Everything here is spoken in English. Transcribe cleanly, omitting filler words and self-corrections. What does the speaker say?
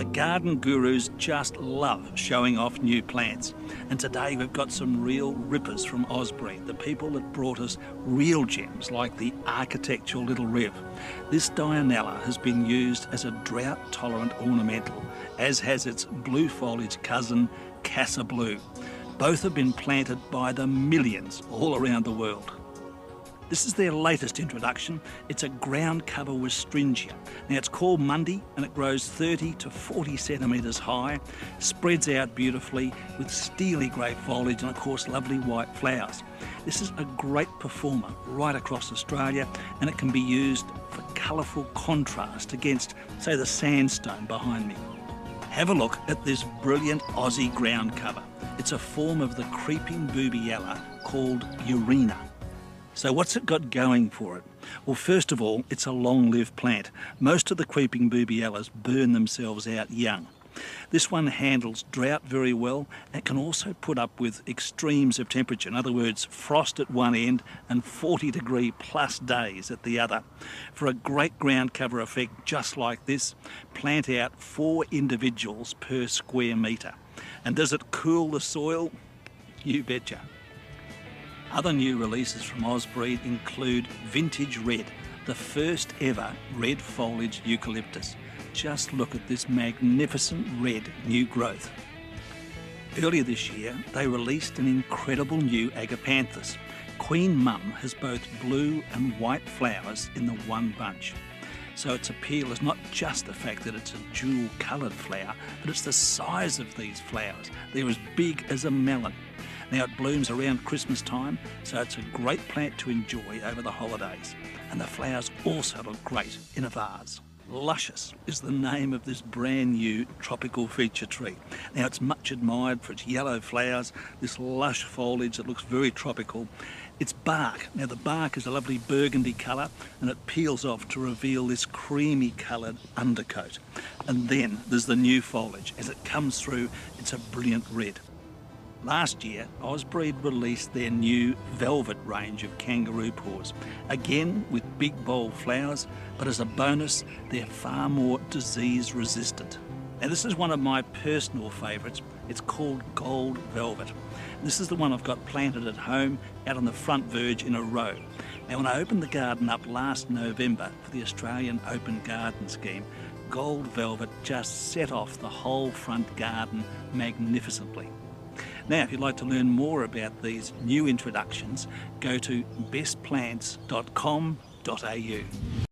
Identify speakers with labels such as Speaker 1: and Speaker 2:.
Speaker 1: garden gurus just love showing off new plants. And today we've got some real rippers from Osprey, the people that brought us real gems like the architectural little Rev. This Dianella has been used as a drought-tolerant ornamental, as has its blue foliage cousin, Casa Blue. Both have been planted by the millions all around the world. This is their latest introduction. It's a ground cover Westringia. Now it's called Mundi and it grows 30 to 40 centimetres high, spreads out beautifully with steely grey foliage and of course lovely white flowers. This is a great performer right across Australia and it can be used for colourful contrast against, say, the sandstone behind me. Have a look at this brilliant Aussie ground cover. It's a form of the creeping boobiella called Yareena. So what's it got going for it? Well, first of all, it's a long-lived plant. Most of the creeping boobiellas burn themselves out young. This one handles drought very well and can also put up with extremes of temperature. In other words, frost at one end and 40-degree plus days at the other. For a great ground cover effect just like this, plant out 4 individuals per square metre. And does it cool the soil? You betcha. Other new releases from Osprey include Vintage Red, the first ever red foliage eucalyptus. Just look at this magnificent red new growth. Earlier this year, they released an incredible new Agapanthus. Queen Mum has both blue and white flowers in the one bunch. So its appeal is not just the fact that it's a dual-coloured flower, but it's the size of these flowers. They're as big as a melon. Now it blooms around Christmas time, so it's a great plant to enjoy over the holidays. And the flowers also look great in a vase. Luscious is the name of this brand new tropical feature tree. Now it's much admired for its yellow flowers, this lush foliage that looks very tropical. Its bark, now the bark is a lovely burgundy colour and it peels off to reveal this creamy coloured undercoat. And then there's the new foliage. As it comes through, it's a brilliant red. Last year, Osprey released their new velvet range of Kangaroo Paws, again with big bold flowers, but as a bonus, they're far more disease resistant. Now this is one of my personal favourites. It's called Gold Velvet. This is the one I've got planted at home out on the front verge in a row. Now when I opened the garden up last November for the Australian Open Garden Scheme, Gold Velvet just set off the whole front garden magnificently. Now, if you'd like to learn more about these new introductions, go to bestplants.com.au.